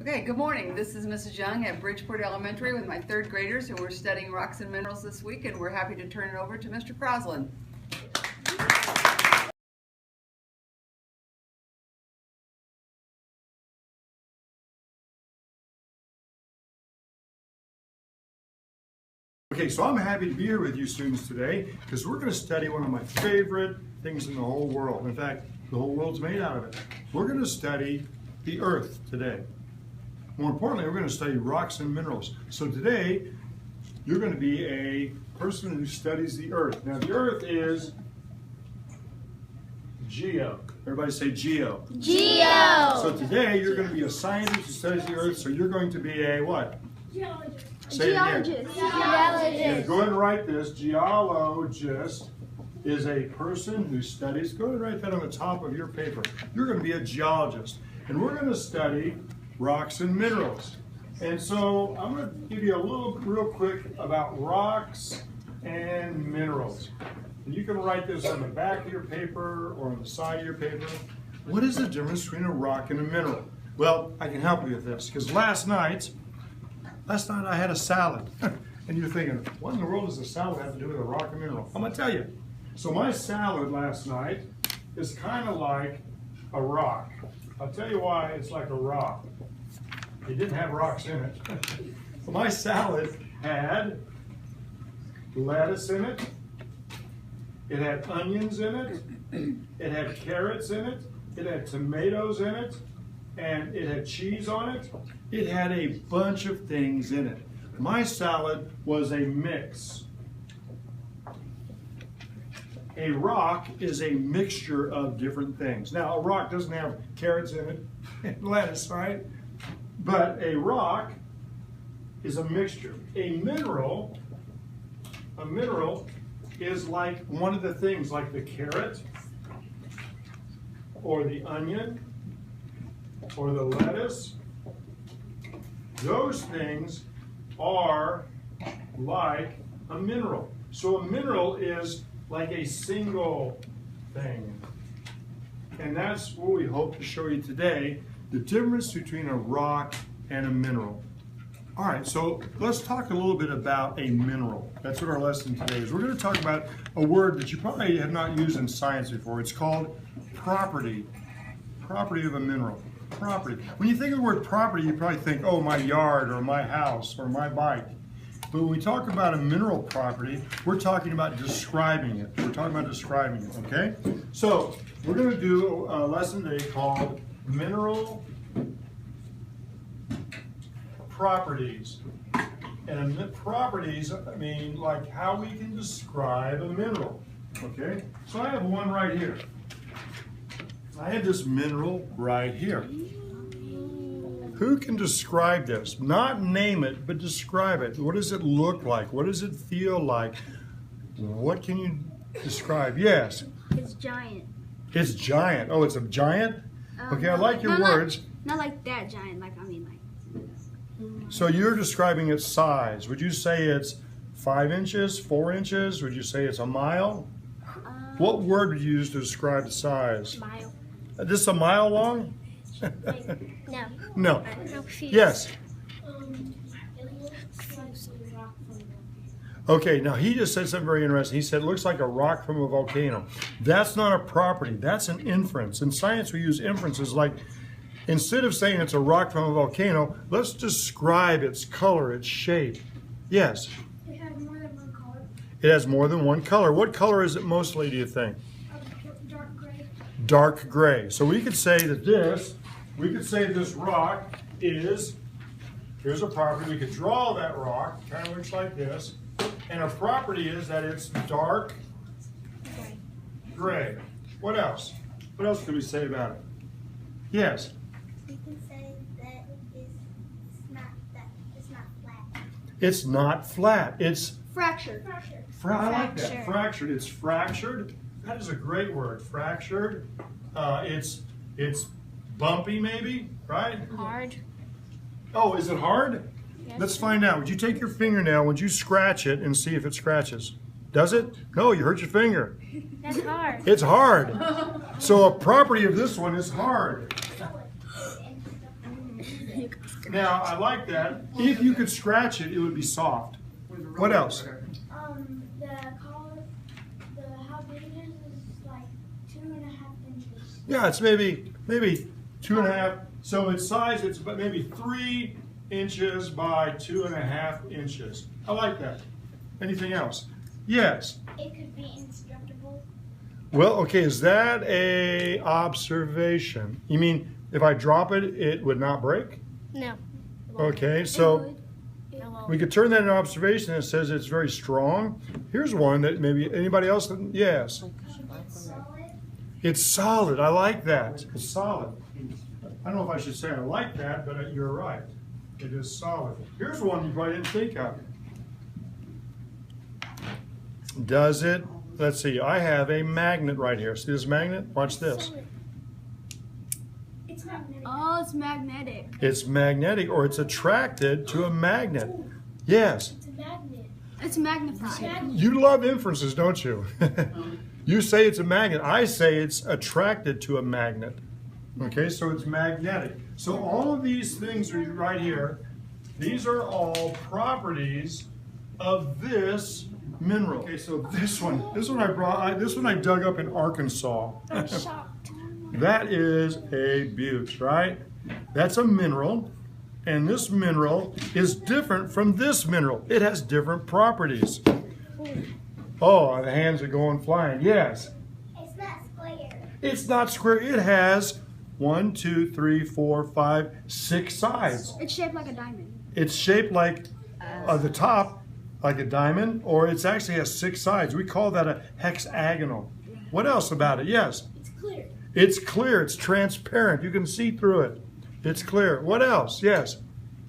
Okay, good morning. This is Mrs. Young at Bridgeport Elementary with my third graders, and we're studying rocks and minerals this week, and we're happy to turn it over to Mr. Crosslin. Okay, so I'm happy to be here with you students today because we're going to study one of my favorite things in the whole world. In fact, the whole world's made out of it. We're going to study the earth today. More importantly, we're going to study rocks and minerals. So today, you're going to be a person who studies the earth. Now, the earth is geo. Everybody say geo. Geo. So today, you're going to be a scientist who studies the earth, so you're going to be a what? Geologist. Say it again. Geologist. Yeah, go ahead and write this. Geologist is a person who studies. Go ahead and write that on the top of your paper. You're going to be a geologist. And we're going to study rocks and minerals. And so I'm going to give you a little real quick about rocks and minerals. And you can write this on the back of your paper or on the side of your paper. What is the difference between a rock and a mineral? Well, I can help you with this because last night I had a salad. And you're thinking, what in the world does a salad have to do with a rock and mineral? I'm going to tell you. So my salad last night is kind of like a rock. I'll tell you why it's like a rock. It didn't have rocks in it. My salad had lettuce in it. It had onions in it. It had carrots in it. It had tomatoes in it. And it had cheese on it. It had a bunch of things in it. My salad was a mix. A rock is a mixture of different things. Now, a rock doesn't have carrots in it and lettuce, right? But a rock is a mixture. A mineral is like one of the things, like the carrot or the onion or the lettuce. Those things are like a mineral. So a mineral is like a single thing. And that's what we hope to show you today, the difference between a rock and a mineral. All right, so let's talk a little bit about a mineral. That's what our lesson today is. We're going to talk about a word that you probably have not used in science before. It's called property. Property of a mineral. Property. When you think of the word property, you probably think, oh, my yard or my house or my bike. But when we talk about a mineral property, we're talking about describing it. We're talking about describing it, okay? So we're going to do a lesson today called Mineral Properties. And properties, I mean, like how we can describe a mineral, okay? So I have one right here. I have this mineral right here. Who can describe this? Not name it, but describe it. What does it look like? What does it feel like? What can you describe? Yes. It's giant. It's giant. Oh, it's a giant? Okay, I like your words. Not like that giant, like I mean like. So you're describing its size. Would you say it's 5 inches, 4 inches? Would you say it's a mile? What word would you use to describe the size? Mile. This a mile long? No. No. Yes. Okay, now he just said something very interesting. He said it looks like a rock from a volcano. That's not a property, that's an inference. In science we use inferences like, instead of saying it's a rock from a volcano, let's describe its color, its shape. Yes? It has more than one color. It has more than one color. What color is it mostly, do you think? Dark gray. Dark gray. So we could say that this rock is, here's a property, we could draw that rock, kind of looks like this, and a property is that it's dark gray. What else? What else could we say about it? Yes? We can say that it's not flat. It's not flat. It's Fractured. I like that. Fractured. It's fractured. That is a great word. Fractured. It's bumpy, maybe, right? Hard. Oh, is it hard? Yes. Let's find out. Would you take your fingernail, would you scratch it and see if it scratches? Does it? No, you hurt your finger. That's hard. It's hard. So a property of this one is hard. Now, I like that. If you could scratch it, it would be soft. What else? How big it is like 2.5 inches. Yeah, it's maybe 2.5. So its size, it's about maybe 3 inches by 2.5 inches. I like that. Anything else? Yes. It could be indestructible. Well, okay, is that a observation? You mean if I drop it, it would not break? No. Okay, so we could turn that into observation. It says it's very strong. Here's one that maybe anybody else, yes. It's solid. It's solid. I like that. It's solid. I don't know if I should say I like that, but you're right. It is solid. Here's one you probably didn't think of. Does it? Let's see. I have a magnet right here. See this magnet? Watch this. It's magnetic. Oh, it's magnetic. It's magnetic, or it's attracted to a magnet. Yes. It's a magnet. It's magnified. You love inferences, don't you? You say it's a magnet. I say it's attracted to a magnet. Okay, so it's magnetic. So all of these things are right here. These are all properties of this mineral. Okay, so this one I dug up in Arkansas. I'm shocked. That is a butte, right? That's a mineral, and this mineral is different from this mineral. It has different properties. Oh, the hands are going flying. Yes. It's not square. It's not square. It has 1, 2, 3, 4, 5, 6 sides. It's shaped like a diamond. It's shaped like the top, like a diamond, or it actually has 6 sides. We call that a hexagonal. What else about it? Yes. It's clear. It's clear. It's transparent. You can see through it. It's clear. What else? Yes.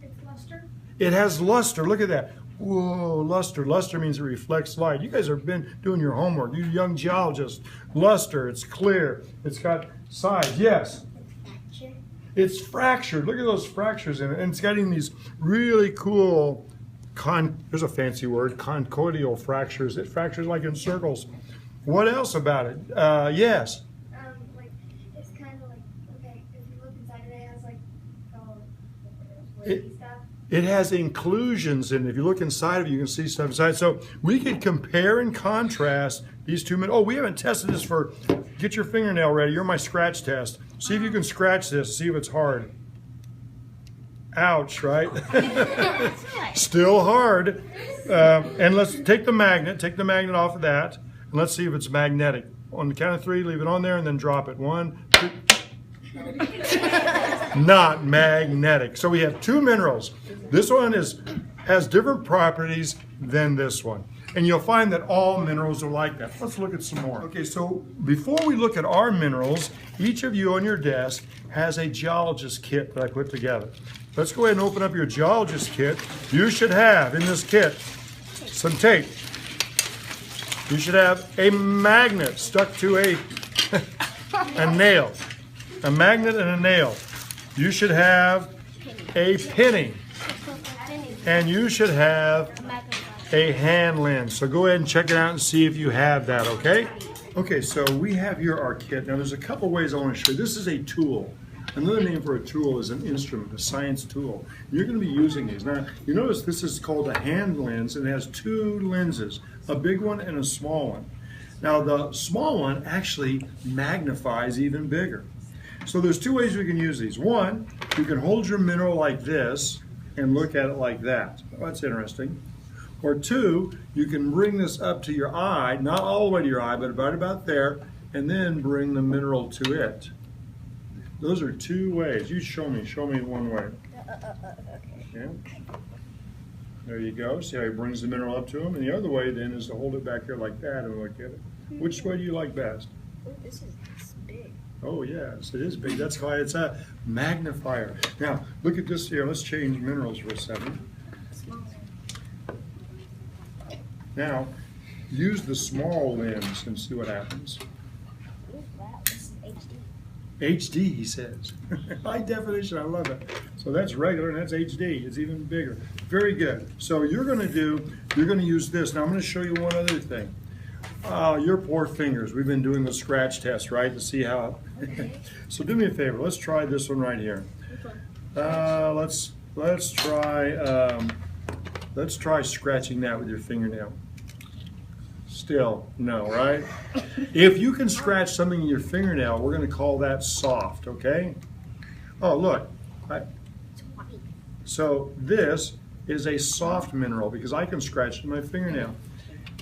It's luster. It has luster. Look at that. Whoa, luster. Luster means it reflects light. You guys have been doing your homework. You young geologists. Luster. It's clear. It's got sides. Yes. Fracture. It's fractured. Look at those fractures in it. And it's getting these really cool, there's a fancy word, conchoidal fractures. It fractures like in circles. What else about it? Yes. Like, it's kind of like, okay, if you look inside of it, it has like, It- stuff. It has inclusions in it. If you look inside of it, you can see stuff inside. So we could compare and contrast these two minerals. Oh, we haven't tested this for, get your fingernail ready. You're my scratch test. See if you can scratch this, see if it's hard. Ouch, right? Still hard. And let's take the magnet off of that, and let's see if it's magnetic. On the count of 3, leave it on there and then drop it. 1, 2. Not magnetic. So we have 2 minerals. This one has different properties than this one. And you'll find that all minerals are like that. Let's look at some more. Okay, so before we look at our minerals, each of you on your desk has a geologist kit that I put together. Let's go ahead and open up your geologist kit. You should have in this kit some tape. You should have a magnet stuck to a nail. A magnet and a nail. You should have a penny. And you should have a hand lens. So go ahead and check it out and see if you have that, okay? Okay, so we have here our kit. Now there's a couple ways I want to show you. This is a tool. Another name for a tool is an instrument, a science tool. You're going to be using these. Now, you notice this is called a hand lens, and it has 2 lenses, a big one and a small one. Now the small one actually magnifies even bigger. So there's 2 ways we can use these. One, you can hold your mineral like this and look at it like that. Oh, that's interesting. Or 2, you can bring this up to your eye, not all the way to your eye, but right about there, and then bring the mineral to it. Those are 2 ways. You show me one way. Okay. There you go. See how he brings the mineral up to him? And the other way then is to hold it back here like that and look at it. Which way do you like best? Oh, this is big. Oh yes, it is big. That's why it's a magnifier. Now, look at this here. Let's change minerals for a second. Now, use the small lens and see what happens. Oh, wow, this is HD. HD, he says. High definition, I love it. So that's regular and that's HD. It's even bigger. Very good. So you're going to use this. Now I'm going to show you one other thing. Your poor fingers. We've been doing the scratch test, right, to see how. So do me a favor. Let's try this one right here. Let's try scratching that with your fingernail. Still, no, right? If you can scratch something in your fingernail, we're going to call that soft, okay? Oh, look. So this is a soft mineral because I can scratch it with my fingernail.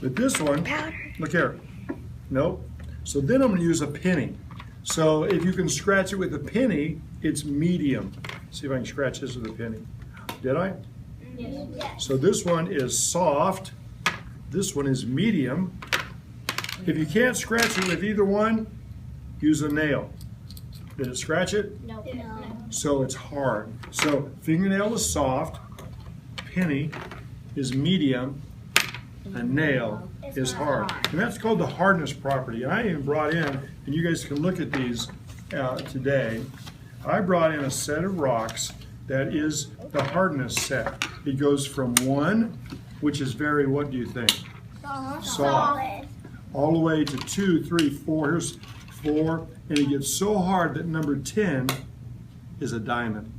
But this one, look here. Nope. So then I'm going to use a penny. So if you can scratch it with a penny, it's medium. See if I can scratch this with a penny. Did I? Yes. So this one is soft. This one is medium. If you can't scratch it with either one, use a nail. Did it scratch it? No. So it's hard. So fingernail is soft, penny is medium, a nail is hard. And that's called the hardness property. And I even brought in, and you guys can look at these today, I brought in a set of rocks that is the hardness set. It goes from 1, which is very, what do you think? Soft. All the way to 2, 3, 4. Here's 4. And it gets so hard that number 10 is a diamond.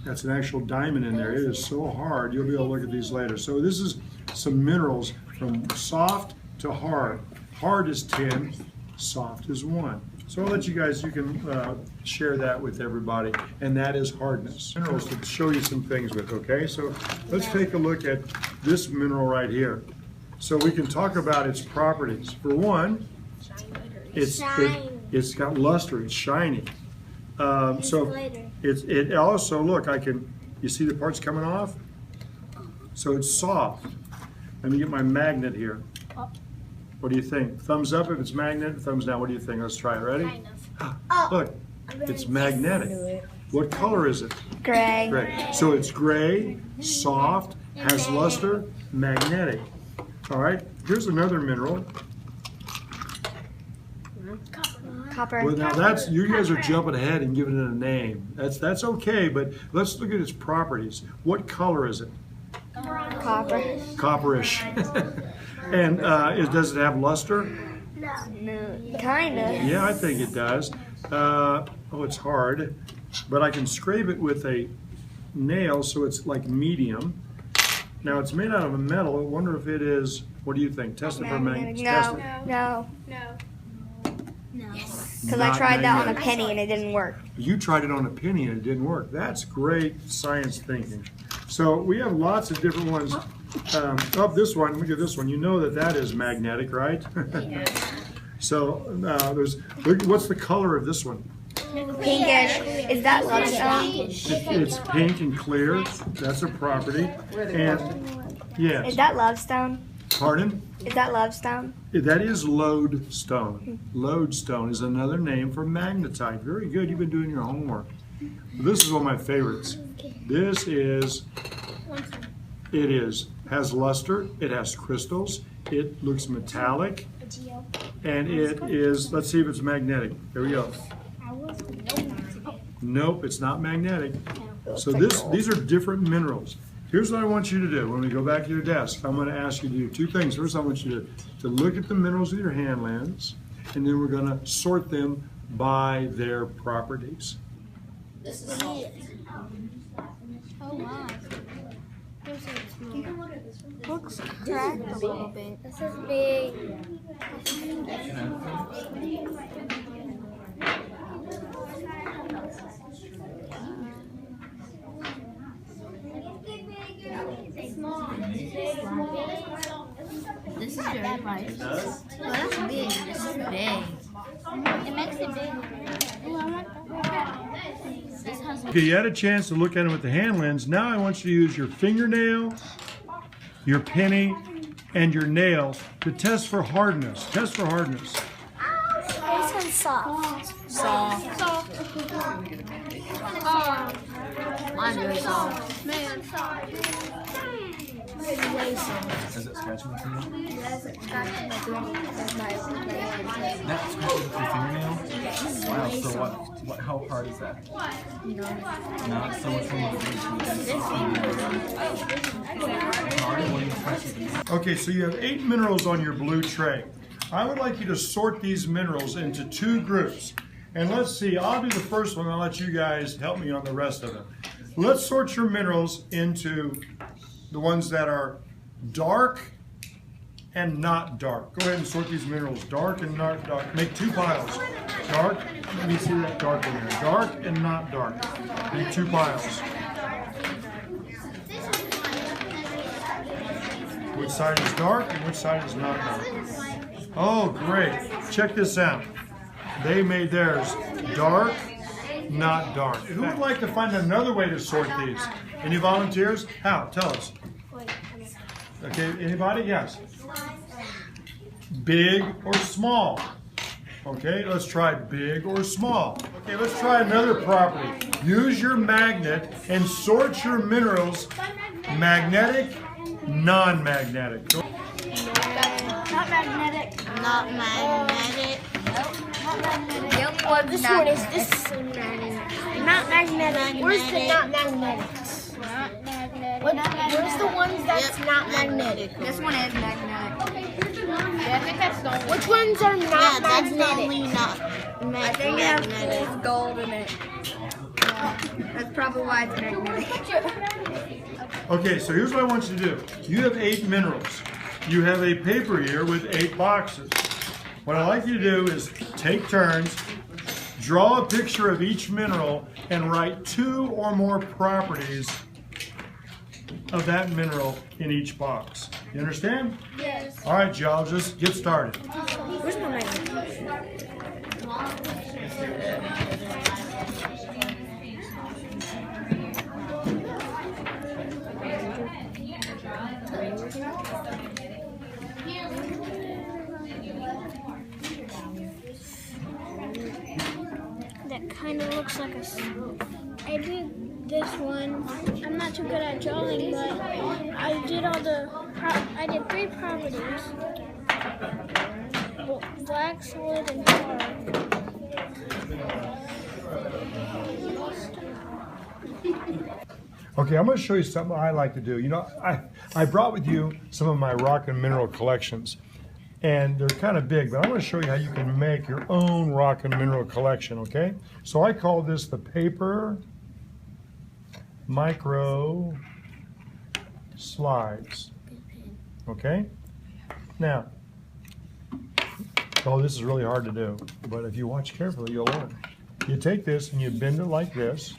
That's an actual diamond in there. It is so hard. You'll be able to look at these later. So this is some minerals from soft to hard. Hard is 10, soft is 1. So I'll let you guys, you can share that with everybody. And that is hardness. Minerals to show you some things with, okay? So let's take a look at this mineral right here. So we can talk about its properties. For one, it's got luster, it's shiny. So it also, look, you see the parts coming off? So it's soft. Let me get my magnet here. What do you think? Thumbs up if it's magnet, thumbs down. What do you think? Let's try it. Ready? Look, it's magnetic. What color is it? Gray. Gray. So it's gray, soft, has luster, magnetic. All right, here's another mineral. Copper. Well, now that's, you guys are jumping ahead and giving it a name. That's okay, but let's look at its properties. What color is it? Copper. Copperish. And does it have luster? No. Kinda. Yeah, I think it does. Oh, it's hard, but I can scrape it with a nail so it's like medium. Now it's made out of a metal. I wonder if it is, what do you think? Test it for magnet. No. Yes. Because I tried that on a penny and it didn't work. You tried it on a penny and it didn't work. That's great science thinking. So we have lots of different ones. This one, look at this one. You know that is magnetic, right? So what's the color of this one? Pinkish. Is that Lodestone? It's pink and clear. That's a property. And yes. Is that Lodestone? Pardon? Is that Lodestone? That is lodestone. Lodestone is another name for magnetite. Very good. You've been doing your homework. This is one of my favorites. This is, has luster. It has crystals. It looks metallic. And it is, let's see if it's magnetic. There we go. Nope, it's not magnetic. So these are different minerals. Here's what I want you to do. When we go back to your desk, I'm going to ask you to do two things. First, I want you to look at the minerals with your hand lens, and then we're going to sort them by their properties. This is salt. Oh wow. Looks cracked a little bit. This is big. This is very bright. Well, that's big. This is big. It makes it big. Ooh, I want that. This has Okay, you had a chance to look at them with the hand lens. Now I want you to use your fingernail, your penny, and your nail to test for hardness. Test for hardness. This one's soft. soft. Mine's really soft. Is it scratching with you? That's scratching with your fingernail? Wow, so how hard is that? Not so much from the Okay, so you have 8 minerals on your blue tray. I would like you to sort these minerals into 2 groups. And let's see, I'll do the first one. I'll let you guys help me on the rest of it. Let's sort your minerals into the ones that are dark and not dark. Go ahead and sort these minerals dark and not dark. Make 2 piles. Dark, let me see that dark in there. Dark and not dark. Make 2 piles. Which side is dark and which side is not dark? Oh, great. Check this out. They made theirs dark, not dark. Who would like to find another way to sort these? Any volunteers? How? Tell us. Okay, anybody? Yes. Big or small? Okay, let's try big or small. Okay, let's try another property. Use your magnet and sort your minerals magnetic, non-magnetic. Not magnetic. Not magnetic. Not magnetic. The only one This one is this. Not magnetic. Where's the not magnetic? Not magnetic. Where's the ones that's not magnetic? This one is magnetic. Yeah, I think that's the only Which ones are Yeah, not that's the magnetic? only not I think it has gold in it. Yeah, that's probably why it's magnetic. Okay, so here's what I want you to do. You have 8 minerals. You have a paper here with 8 boxes. What I'd like you to do is take turns, draw a picture of each mineral, and write 2 or more properties of that mineral in each box. You understand? Yes. All right, geologists, get started. Where's my magnet? That kind of looks like a. I did this one. I'm not too good at drawing, but I did all the. I did 3 properties: black, solid, and hard. Okay, I'm going to show you something I like to do. You know, I brought with you some of my rock and mineral collections, and they're kind of big, but I want to show you how you can make your own rock and mineral collection, okay? So I call this the paper micro slides, okay? Now, oh, this is really hard to do, but if you watch carefully, you'll learn. You take this and you bend it like this,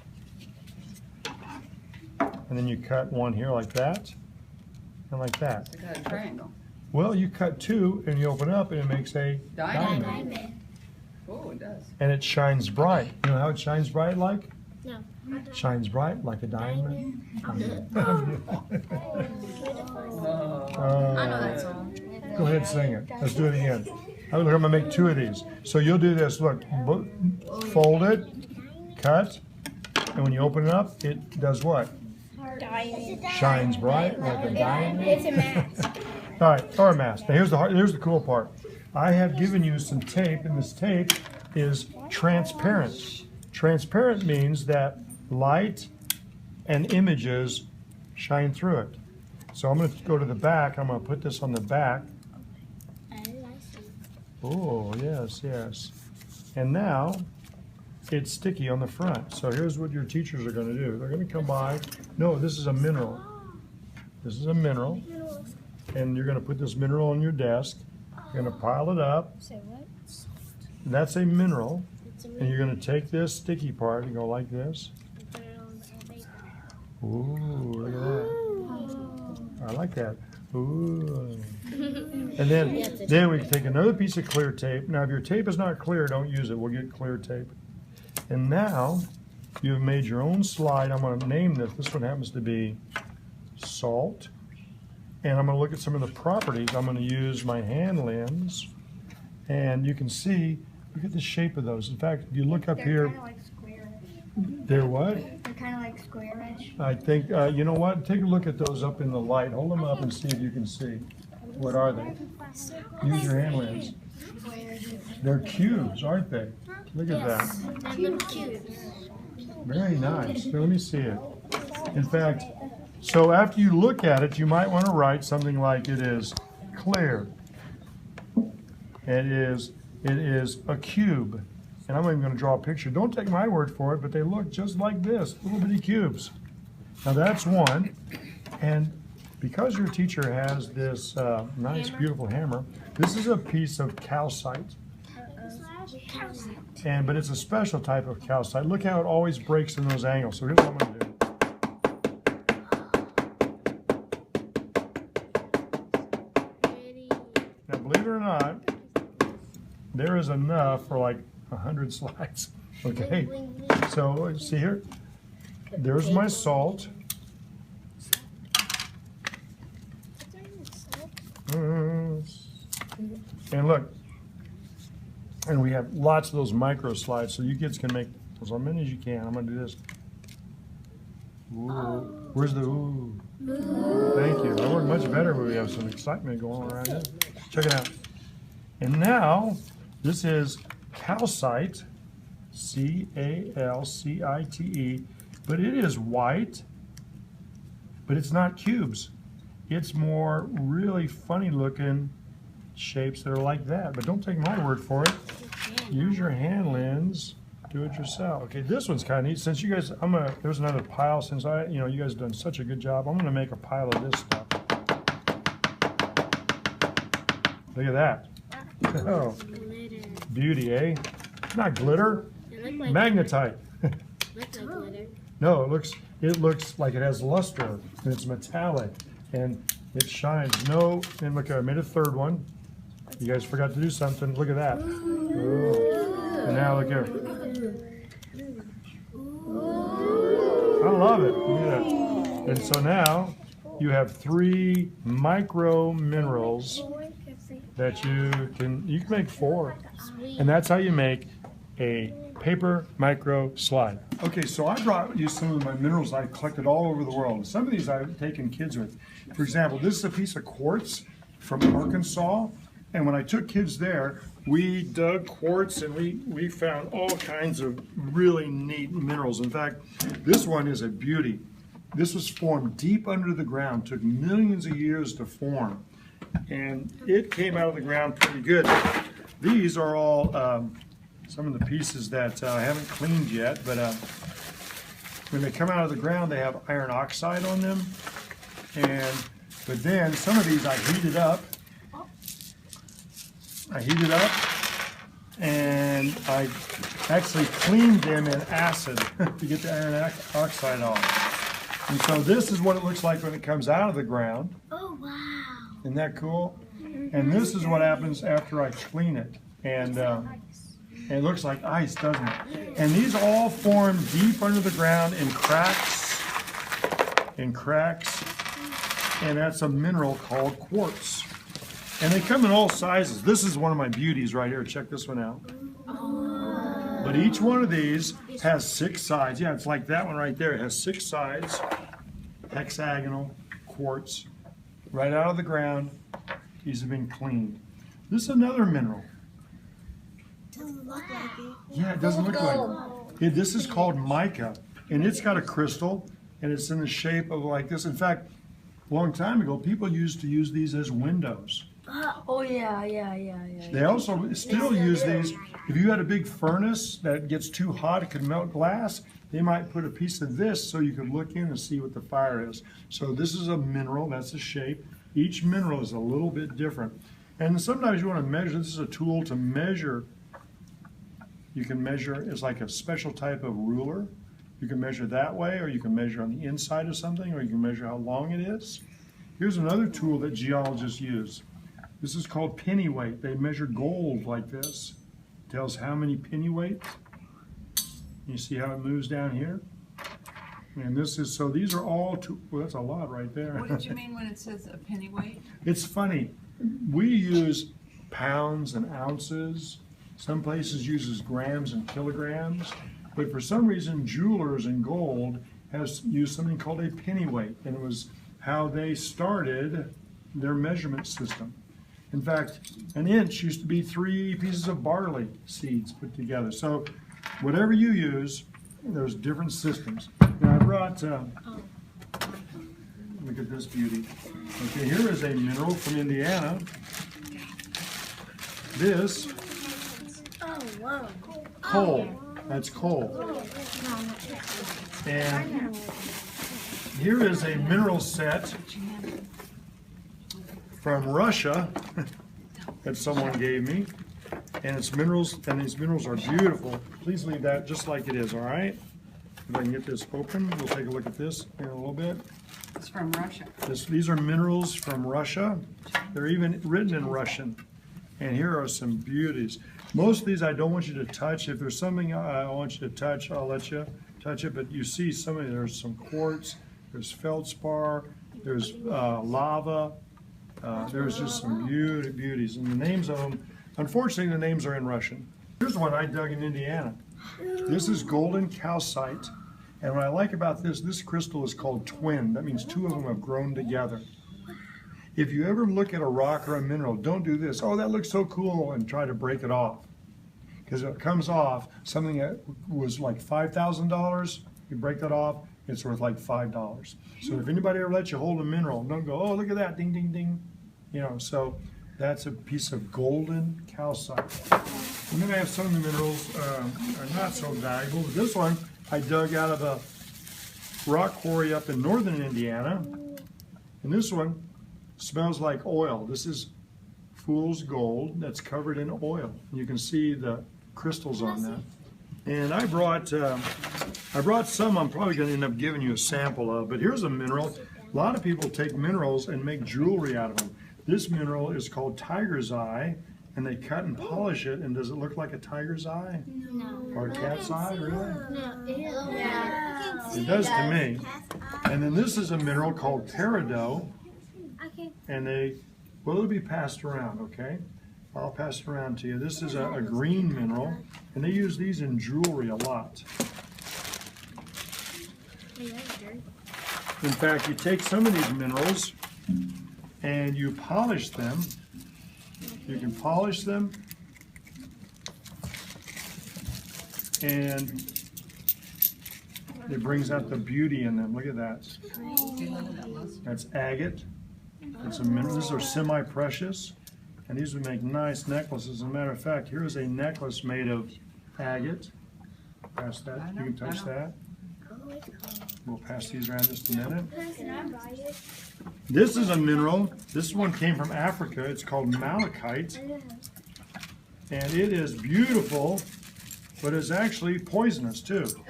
and then you cut one here like that, and like that. To cut a triangle. Well, you cut 2 and you open up and it makes a diamond. Oh, it does. And it shines bright. You know how it shines bright like? No. Shines bright like a diamond. I know that song. Go ahead and sing it. Let's do it again. I'm going to make 2 of these. So you'll do this. Look, fold it, cut, and when you open it up, it does what? Shines bright like a diamond. It's a mask. All right, or a mask. Now here's the cool part. I have given you some tape, and this tape is transparent. Transparent means that light and images shine through it. So I'm going to go to the back. I'm going to put this on the back. Oh, yes, yes. And now it's sticky on the front. So here's what your teachers are going to do. They're going to come by. No, this is a mineral. This is a mineral. And you're going to put this mineral on your desk. You're going to pile it up. Say what? That's a mineral. And you're going to take this sticky part and go like this. Ooh, look at that. I like that. Ooh. And then we can take another piece of clear tape. Now, if your tape is not clear, don't use it. We'll get clear tape. And now you've made your own slide. I'm going to name this. This one happens to be salt. And I'm going to look at some of the properties. I'm going to use my hand lens. And you can see, look at the shape of those. In fact, if you look up here, Kind of like square-ish. they're what? They're kind of like square-ish. I think, you know what? Take a look at those up in the light. Hold them up and see if you can see. What are they? Use your hand lens. They're cubes, aren't they? Look at that. They're little cubes. Very nice. Here, let me see it. In fact, so after you look at it, you might want to write something like it is clear. It is a cube. And I'm even going to draw a picture. Don't take my word for it, but they look just like this, little bitty cubes. Now that's one. And because your teacher has this nice, beautiful hammer, this is a piece of calcite. But it's a special type of calcite. Look how it always breaks in those angles. So here's what I'm going to do. Now, believe it or not, there is enough for like 100 slides. Okay, so see here, there's my salt. And look, and we have lots of those micro slides, so you kids can make as many as you can. I'm gonna do this. Ooh. Where's the ooh? Thank you. I work much better when we have some excitement going on around here. Check it out. And now, this is calcite, C-A-L-C-I-T-E, but it is white, but it's not cubes. It's more really funny looking shapes that are like that, but don't take my word for it. Use your hand lens, do it yourself. Okay, this one's kind of neat. Since you guys, there's another pile. Since you guys have done such a good job, I'm gonna make a pile of this stuff. Look at that. Oh, beauty, eh? Not glitter, magnetite. No, it looks like it has luster, and it's metallic, and it shines. No, and look, I made a third one. You guys forgot to do something. Look at that. Oh. And now look here. I love it. Look at that. And so now you have 3 micro minerals that you can make 4. And that's how you make a paper micro slide. Okay, so I brought you some of my minerals I collected all over the world. Some of these I've taken kids with. For example, this is a piece of quartz from Arkansas. And when I took kids there, we dug quartz and we found all kinds of really neat minerals. In fact, this one is a beauty. This was formed deep under the ground, took millions of years to form. And it came out of the ground pretty good. These are all some of the pieces that I haven't cleaned yet, but when they come out of the ground, they have iron oxide on them. But then some of these I heated up. And I actually cleaned them in acid to get the iron oxide off. And so this is what it looks like when it comes out of the ground. Oh, wow. Isn't that cool? And this is what happens after I clean it. And it looks like ice, doesn't it? And these all form deep under the ground in cracks. And that's a mineral called quartz. And they come in all sizes. This is one of my beauties right here. Check this one out. But each one of these has 6 sides. Yeah, it's like that one right there. It has 6 sides. Hexagonal quartz. Right out of the ground. These have been cleaned. This is another mineral. Doesn't look like it. Yeah, it doesn't look like it. This is called mica. And it's got a crystal. And it's in the shape of like this. In fact, a long time ago, people used to use these as windows. Oh yeah. They also still use these. If you had a big furnace that gets too hot, it could melt glass, they might put a piece of this so you could look in and see what the fire is. So this is a mineral, that's a shape. Each mineral is a little bit different. And sometimes you want to measure, this is a tool to measure. You can measure, it's like a special type of ruler. You can measure that way, or you can measure on the inside of something, or you can measure how long it is. Here's another tool that geologists use. This is called pennyweight. They measure gold like this. It tells how many pennyweight. You see how it moves down here? And this is, so these are all, well, that's a lot right there. What did you mean when it says a pennyweight? It's funny. We use pounds and ounces. Some places uses grams and kilograms. But for some reason, jewelers in gold has used something called a pennyweight. And it was how they started their measurement system. In fact, an inch used to be 3 pieces of barley seeds put together. So whatever you use, there's different systems. Now I brought, look at this beauty. Okay, here is a mineral from Indiana. This coal. That's coal. And here is a mineral set from Russia that someone gave me. And it's minerals, and these minerals are beautiful. Please leave that just like it is, all right? If I can get this open, we'll take a look at this in a little bit. It's from Russia. These are minerals from Russia. They're even written in Russian. And here are some beauties. Most of these I don't want you to touch. If there's something I want you to touch, I'll let you touch it. But you see some of there's some quartz, there's feldspar, there's lava. There's just some beauties. And the names of them, unfortunately, the names are in Russian. Here's one I dug in Indiana. This is golden calcite. And what I like about this crystal is called twin. That means two of them have grown together. If you ever look at a rock or a mineral, don't do this. Oh, that looks so cool, and try to break it off. Because if it comes off, something that was like $5,000, you break that off, it's worth like $5. So if anybody ever lets you hold a mineral, don't go, oh, look at that, ding, ding, ding. You know, so that's a piece of golden calcite. And then I have some of the minerals are not so valuable. But this one I dug out of a rock quarry up in northern Indiana. And this one smells like oil. This is fool's gold that's covered in oil. You can see the crystals on that. And I brought some I'm probably going to end up giving you a sample of. But here's a mineral. A lot of people take minerals and make jewelry out of them. This mineral is called tiger's eye, and they cut and polish it. And does it look like a tiger's eye? No. Or a cat's eye, really? No. Yeah. It does to me. And then this is a mineral called peridot, and it'll be passed around, okay? I'll pass it around to you. This is a green mineral, and they use these in jewelry a lot. In fact, you take some of these minerals and you polish them. You can polish them, and it brings out the beauty in them. Look at that. That's agate. It's a mineral. These are semi-precious, and these would make nice necklaces. As a matter of fact, here is a necklace made of agate. Pass that. You can touch that. We'll pass these around just a minute. This is a mineral. This one came from Africa. It's called malachite, and it is beautiful, but it's actually poisonous too. So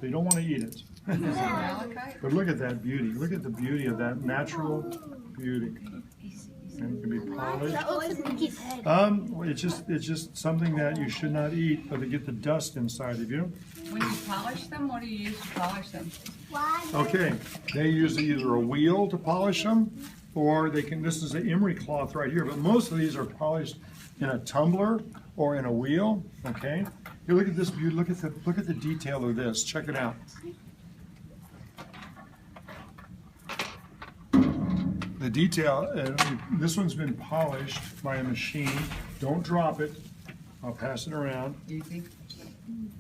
you don't want to eat it. But look at that beauty. Look at the beauty of that natural beauty. And it can be polished. It's just something that you should not eat, but to get the dust inside of you. When you polish them, what do you use to polish them? Okay, they use either a wheel to polish them, or they can. This is an emery cloth right here, but most of these are polished in a tumbler or in a wheel. Okay, here, look at this beauty. Look at the detail of this. Check it out. The detail. This one's been polished by a machine. Don't drop it. I'll pass it around. Easy.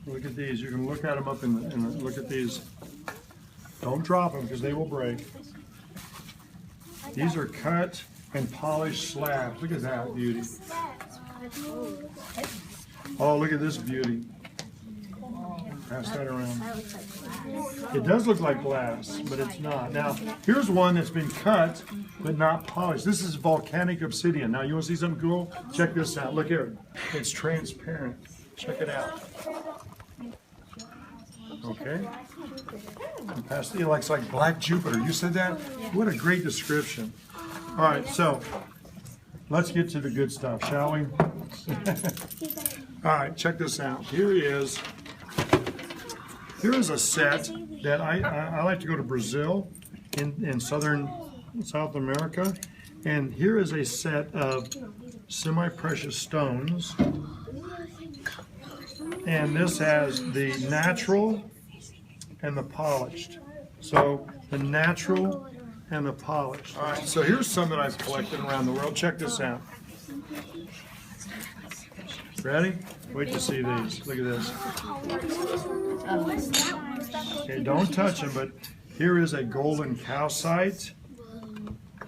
Look at these. You can look at them up and look at these. Don't drop them because they will break. These are cut and polished slabs. Look at that beauty. Oh, look at this beauty. Pass that around. It does look like glass, but it's not. Now, here's one that's been cut but not polished. This is volcanic obsidian. Now, you want to see something cool? Check this out. Look here. It's transparent. Check it out. Okay. And pass it. It looks like black Jupiter. You said that? What a great description. All right, so let's get to the good stuff, shall we? All right, check this out. Here is a set that I like to go to Brazil in South America, and here is a set of semi-precious stones, and this has the natural and the polished. So the natural and the polished. All right, so here's some that I've collected around the world. Check this out. Ready? Wait to see these. Look at this. Okay, don't touch them, but here is a golden calcite.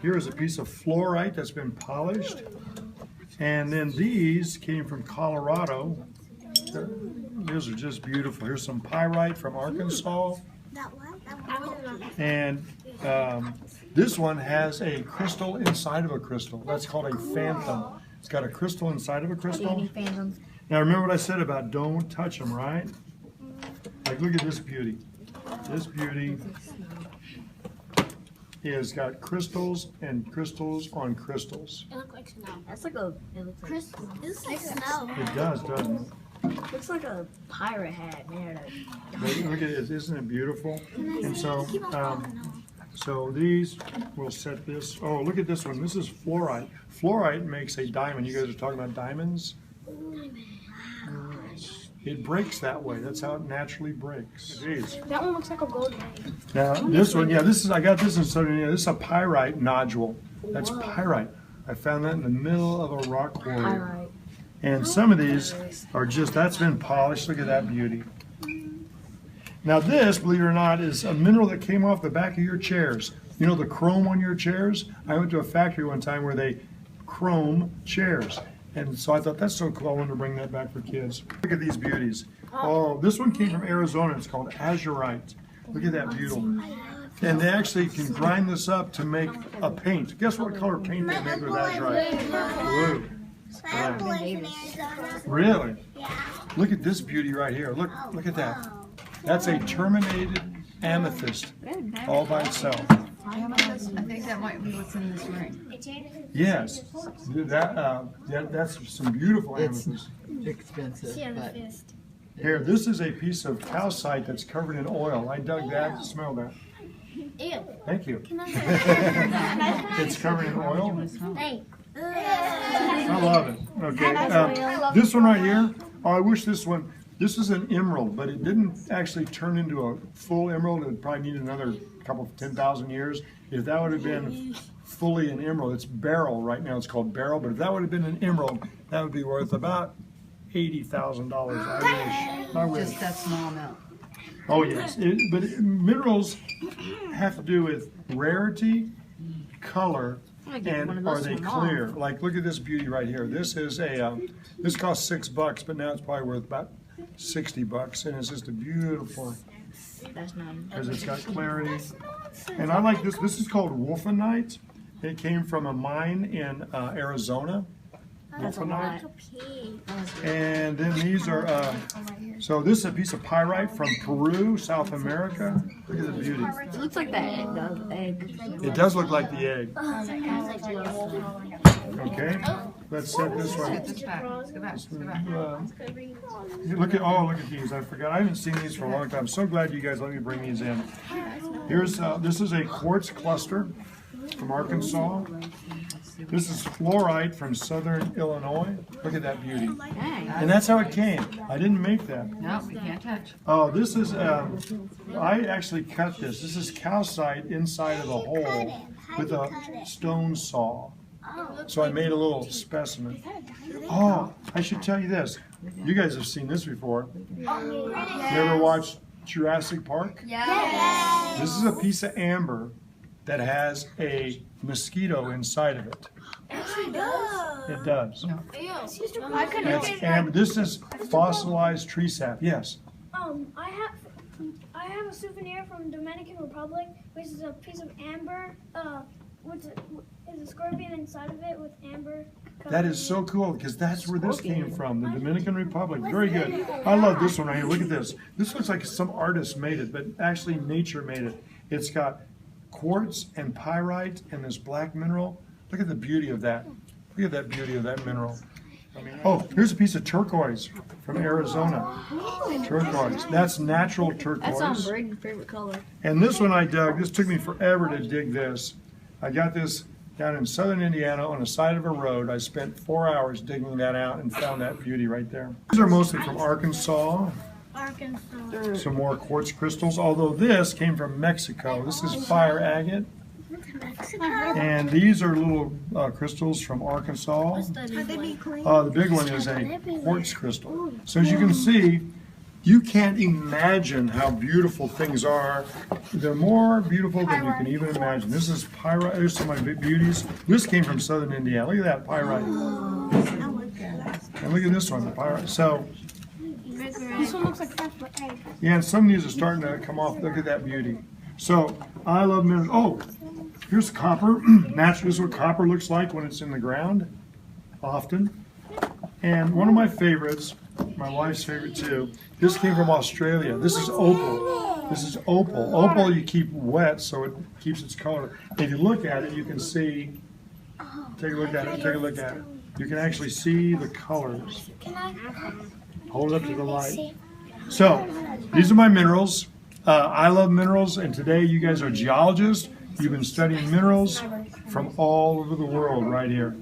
Here is a piece of fluorite that's been polished. And then these came from Colorado. These are just beautiful. Here's some pyrite from Arkansas. And this one has a crystal inside of a crystal. That's called a phantom. It's got a crystal inside of a crystal. Now remember what I said about don't touch them, right? Like look at this beauty. This beauty is got crystals and crystals on crystals. It looks like snow. That's like a. It looks like snow. It does, doesn't it? Looks like a pirate hat made out of. Look at it, isn't it beautiful? And so, so these, we'll set this, oh, look at this one, this is fluoride. Fluoride makes a diamond. You guys are talking about diamonds? It breaks that way, that's how it naturally breaks. Jeez. That one looks like a gold ring. Now, this one, yeah, this is, I got this in Southern India, this is a pyrite nodule. That's pyrite. I found that in the middle of a rock quarry. And some of these are just, that's been polished. Look at that beauty. Now this, believe it or not, is a mineral that came off the back of your chairs. You know the chrome on your chairs? I went to a factory one time where they chrome chairs. And so I thought, that's so cool, I wanted to bring that back for kids. Look at these beauties. Oh, this one came from Arizona. It's called azurite. Look at that beautiful. And they actually can grind this up to make a paint. Guess what color paint they make with azurite? Blue. Really? Yeah. Look at this beauty right here. Look at that. That's a terminated amethyst all by itself. I think that might be what's in this ring. Yes. That's some beautiful amethyst. Expensive, but Here, this is a piece of calcite that's covered in oil. I dug that. Smell that. Ew. Thank you. It's covered in oil. Thanks. I love it. Okay. This one right here, oh, I wish this one, this is an emerald, but it didn't actually turn into a full emerald. It would probably need another couple of 10,000 years. If that would have been fully an emerald, it's beryl right now, it's called beryl, but if that would have been an emerald, that would be worth about $80,000. I wish. Just that small amount. Oh yes, but minerals have to do with rarity, color, and are they clear? Like look at this beauty right here. This is a this cost $6, but now it's probably worth about $60, and it's just a beautiful. That's not. Because it's got clarity. And I like this. This is called wolfenite. It came from a mine in Arizona. Wolfenite. And then these are, so this is a piece of pyrite from Peru, South America. Look at the beauty. It looks like that egg. It does look like the egg. Okay, let's set this one. Let's go back. Let's go back. Look at these. I forgot. I haven't seen these for a long time. I'm so glad you guys let me bring these in. Here's this is a quartz cluster from Arkansas. This is fluoride from southern Illinois. Look at that beauty. And that's how it came. I didn't make that. No, we can't touch. Oh, this is, I actually cut this. This is calcite inside of a hole with a stone saw. So I made a little specimen. Oh, I should tell you this. You guys have seen this before. You ever watched Jurassic Park? Yes. This is a piece of amber that has a mosquito inside of it. It does. That's amber. This is fossilized tree sap. Yes. I have a souvenir from Dominican Republic, which is a piece of amber. Is a scorpion inside of it with amber. That is so cool because that's where this came from, the Dominican Republic. Very good. I love this one right here. Look at this. This looks like some artist made it, but actually nature made it. It's got quartz and pyrite and this black mineral. Look at the beauty of that. Look at that beauty of that mineral. Oh, here's a piece of turquoise from Arizona. Turquoise. That's natural turquoise. That's Braden's favorite color. And this one I dug. This took me forever to dig this. I got this down in southern Indiana on the side of a road. I spent 4 hours digging that out and found that beauty right there. These are mostly from Arkansas. Some more quartz crystals, although this came from Mexico. This is fire agate. And these are little crystals from Arkansas. The big one is a quartz crystal. So as you can see, you can't imagine how beautiful things are. They're more beautiful than you can even imagine. This is pyrite. There's some of my big beauties. This came from southern Indiana. Look at that pyrite. And look at this one, the pyrite. So This one looks like fresh but egg. Yeah, and some of these are starting to come off. Look at that beauty. So, I love minerals. Oh, here's copper. Naturally, this is what copper looks like when it's in the ground, often. And one of my favorites, my wife's favorite too, this came from Australia. This is opal. This is opal. Opal you keep wet so it keeps its color. If you look at it, you can see, take a look at it, take a look at it. You can actually see the colors. Hold it up to the light. So, these are my minerals. I love minerals, and today you guys are geologists. You've been studying minerals from all over the world right here.